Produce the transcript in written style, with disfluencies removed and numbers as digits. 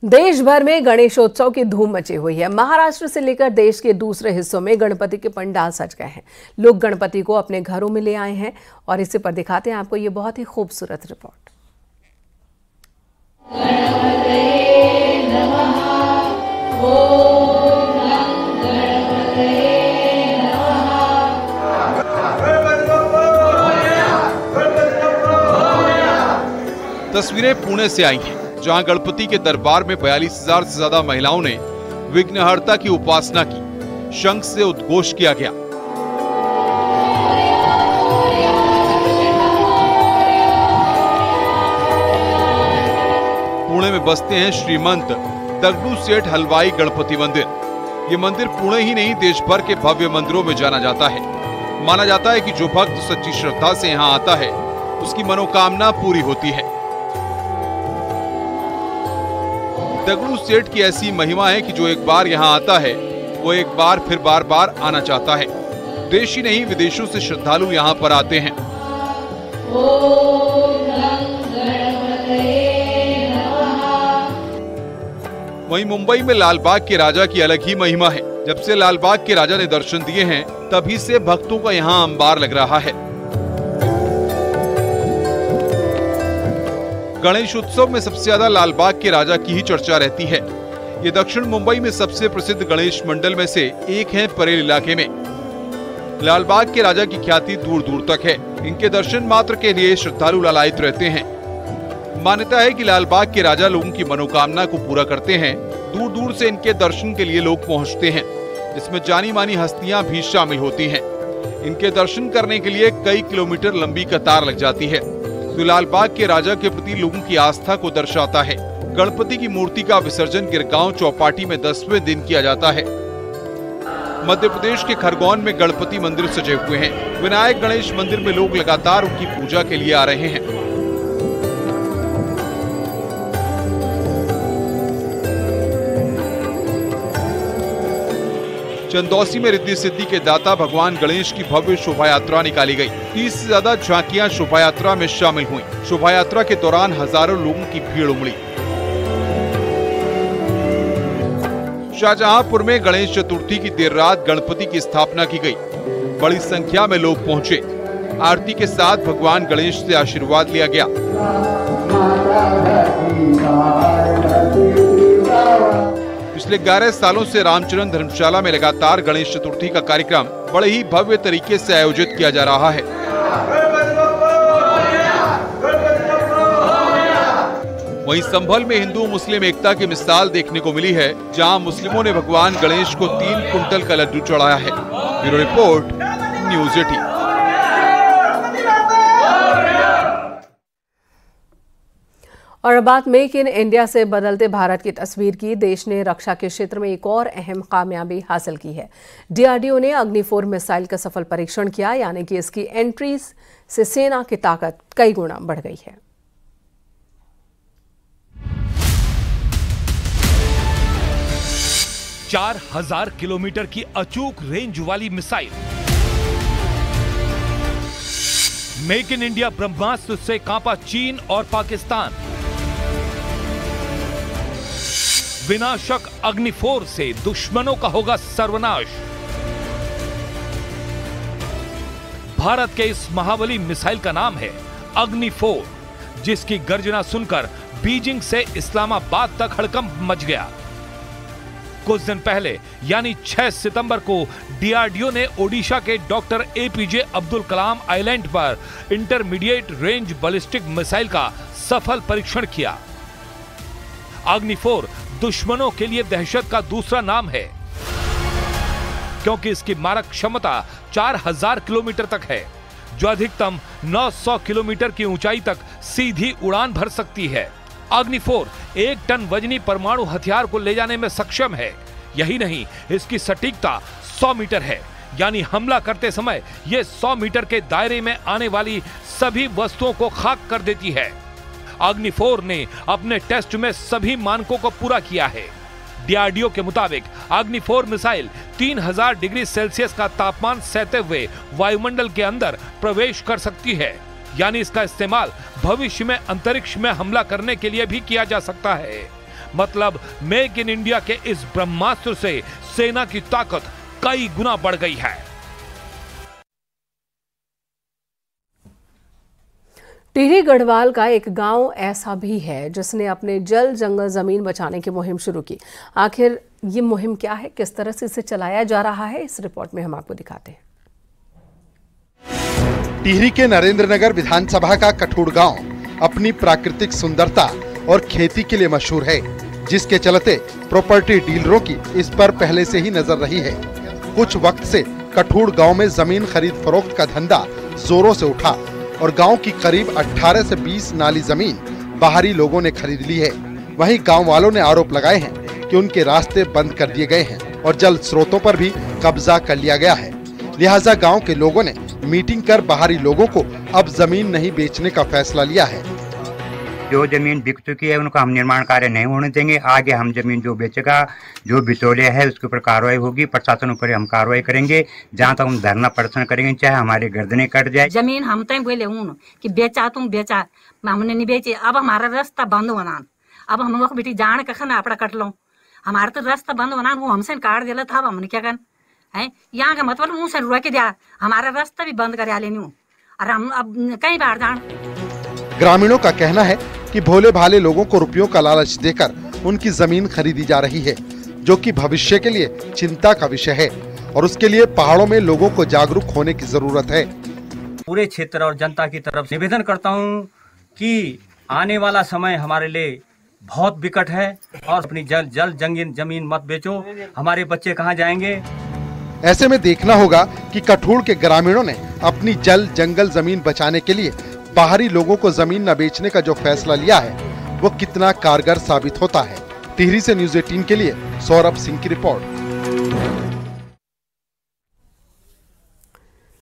देश भर में गणेशोत्सव की धूम मची हुई है। महाराष्ट्र से लेकर देश के दूसरे हिस्सों में गणपति के पंडाल सज गए हैं। लोग गणपति को अपने घरों में ले आए हैं और इसी पर दिखाते हैं आपको ये बहुत ही खूबसूरत रिपोर्ट। तस्वीरें पुणे से आई हैं, जहां गणपति के दरबार में 42,000 से ज्यादा महिलाओं ने विघ्नहर्ता की उपासना की। शंख से उद्घोष किया गया। पुणे में बसते हैं श्रीमंत दगडूशेठ हलवाई गणपति मंदिर। ये मंदिर पुणे ही नहीं, देश भर के भव्य मंदिरों में जाना जाता है। माना जाता है कि जो भक्त सच्ची श्रद्धा से यहाँ आता है, उसकी मनोकामना पूरी होती है। दगडूशेठ की ऐसी महिमा है कि जो एक बार यहाँ आता है, वो एक बार फिर बार बार आना चाहता है। देश ही नहीं, विदेशों से श्रद्धालु यहाँ पर आते हैं। वहीं मुंबई में लालबाग के राजा की अलग ही महिमा है। जब से लालबाग के राजा ने दर्शन दिए हैं, तभी से भक्तों का यहाँ अंबार लग रहा है। गणेश उत्सव में सबसे ज्यादा लालबाग के राजा की ही चर्चा रहती है। ये दक्षिण मुंबई में सबसे प्रसिद्ध गणेश मंडल में से एक है। परेल इलाके में लालबाग के राजा की ख्याति दूर दूर तक है। इनके दर्शन मात्र के लिए श्रद्धालु लालायित रहते हैं। मान्यता है कि लालबाग के राजा लोगों की मनोकामना को पूरा करते हैं। दूर दूर से इनके दर्शन के लिए लोग पहुंचते हैं, जिसमें जानी मानी हस्तियां भी शामिल होती हैं। इनके दर्शन करने के लिए कई किलोमीटर लंबी कतार लग जाती है, तो लालबाग के राजा के प्रति लोगों की आस्था को दर्शाता है। गणपति की मूर्ति का विसर्जन गिरगांव चौपाटी में 10वें दिन किया जाता है। मध्य प्रदेश के खरगोन में गणपति मंदिर सजे हुए हैं। विनायक गणेश मंदिर में लोग लगातार उनकी पूजा के लिए आ रहे हैं। चंदौसी में रिद्धि सिद्धि के दाता भगवान गणेश की भव्य शोभा यात्रा निकाली गई। 30 से ज्यादा झांकियां शोभा यात्रा में शामिल हुई। शोभा यात्रा के दौरान हजारों लोगों की भीड़ उमड़ी। शाहजहांपुर में गणेश चतुर्थी की देर रात गणपति की स्थापना की गई। बड़ी संख्या में लोग पहुंचे। आरती के साथ भगवान गणेश से आशीर्वाद लिया गया। पिछले 11 सालों से रामचरण धर्मशाला में लगातार गणेश चतुर्थी का कार्यक्रम बड़े ही भव्य तरीके से आयोजित किया जा रहा है। वहीं संभल में हिंदू मुस्लिम एकता की मिसाल देखने को मिली है, जहां मुस्लिमों ने भगवान गणेश को 3 कुंटल का लड्डू चढ़ाया है। Bureau report, news 18। और अब बात मेक इन इंडिया से बदलते भारत की तस्वीर की। देश ने रक्षा के क्षेत्र में एक और अहम कामयाबी हासिल की है। डीआरडीओ ने अग्नि-4 मिसाइल का सफल परीक्षण किया, यानी कि इसकी एंट्री से सेना की ताकत कई गुना बढ़ गई है। चार 4000 किलोमीटर की अचूक रेंज वाली मिसाइल। मेक इन इंडिया ब्रह्मास्त्र से कांपा चीन और पाकिस्तान। विनाशक अग्नि-4 से दुश्मनों का होगा सर्वनाश। भारत के इस महाबली मिसाइल का नाम है अग्नि-4, जिसकी गर्जना सुनकर बीजिंग से इस्लामाबाद तक हड़कंप मच गया। कुछ दिन पहले यानी 6 सितंबर को डीआरडीओ ने ओडिशा के doctor APJ Abdul Kalam island पर इंटरमीडिएट रेंज बैलिस्टिक मिसाइल का सफल परीक्षण किया। अग्नि-4 दुश्मनों के लिए दहशत का दूसरा नाम है, क्योंकि इसकी मारक क्षमता 4000 किलोमीटर तक है, जो अधिकतम 900 किलोमीटर की ऊंचाई तक सीधी उड़ान भर सकती है। अग्नि-4 1 टन वजनी परमाणु हथियार को ले जाने में सक्षम है। यही नहीं, इसकी सटीकता 100 मीटर है, यानी हमला करते समय यह 100 मीटर के दायरे में आने वाली सभी वस्तुओं को खाक कर देती है। अग्नि-4 ने अपने टेस्ट में सभी मानकों को पूरा किया है। डीआरडीओ के मुताबिक अग्नि-4 मिसाइल 3000 डिग्री सेल्सियस का तापमान सहते हुए वायुमंडल के अंदर प्रवेश कर सकती है। यानी इसका इस्तेमाल भविष्य में अंतरिक्ष में हमला करने के लिए भी किया जा सकता है। मतलब मेक इन इंडिया के इस ब्रह्मास्त्र से सेना की ताकत कई गुना बढ़ गई है। टिहरी गढ़वाल का एक गांव ऐसा भी है जिसने अपने जल जंगल जमीन बचाने की मुहिम शुरू की। आखिर ये मुहिम क्या है, किस तरह से इसे चलाया जा रहा है, इस रिपोर्ट में हम आपको दिखाते हैं। टिहरी के नरेंद्रनगर विधानसभा का कठूड़ गांव अपनी प्राकृतिक सुंदरता और खेती के लिए मशहूर है, जिसके चलते प्रॉपर्टी डीलरों की इस पर पहले से ही नजर रही है। कुछ वक्त से कठूड़ गांव में जमीन खरीद फरोख्त का धंधा जोरों से उठा और गांव की करीब 18 से 20 नाली जमीन बाहरी लोगों ने खरीद ली है। वहीं गांव वालों ने आरोप लगाए हैं कि उनके रास्ते बंद कर दिए गए हैं और जल स्रोतों पर भी कब्जा कर लिया गया है। लिहाजा गांव के लोगों ने मीटिंग कर बाहरी लोगों को अब जमीन नहीं बेचने का फैसला लिया है। जो जमीन बिक चुकी है उनको हम निर्माण कार्य नहीं होने देंगे। आगे हम जमीन जो बेचेगा, जो बिचौलिया है उसके ऊपर कार्रवाई होगी, प्रशासन ऊपर हम कार्रवाई करेंगे। जहाँ तक हम धरना प्रदर्शन करेंगे, चाहे हमारे गर्दनें कट जाए। जमीन हम तय बोले हूँ कि बेचा तुम बेचा, हमने नहीं बेची। अब हमारा रास्ता बंद होना, अब हम लोग बेटी जान कखन अपना कट लो, हमारा तो रास्ता बंद होना, वो हमसे काट दिला था। अब हमने क्या करना है, यहाँ का मतलब मुँह से रोक दिया, हमारा रास्ता भी बंद करा लेनी हूँ और हम अब कहीं बाहर जान। ग्रामीणों का कहना है कि भोले भाले लोगों को रुपयों का लालच देकर उनकी जमीन खरीदी जा रही है, जो कि भविष्य के लिए चिंता का विषय है और उसके लिए पहाड़ों में लोगों को जागरूक होने की जरूरत है। पूरे क्षेत्र और जनता की तरफ निवेदन करता हूं कि आने वाला समय हमारे लिए बहुत विकट है और अपनी जल जमीन मत बेचो, हमारे बच्चे कहाँ जाएंगे। ऐसे में देखना होगा कि कठूड़ के ग्रामीणों ने अपनी जल जंगल जमीन बचाने के लिए बाहरी लोगों को जमीन न बेचने का जो फैसला लिया है वो कितना कारगर साबित होता है। टिहरी से न्यूज़ 18 के लिए सौरभ सिंह की रिपोर्ट।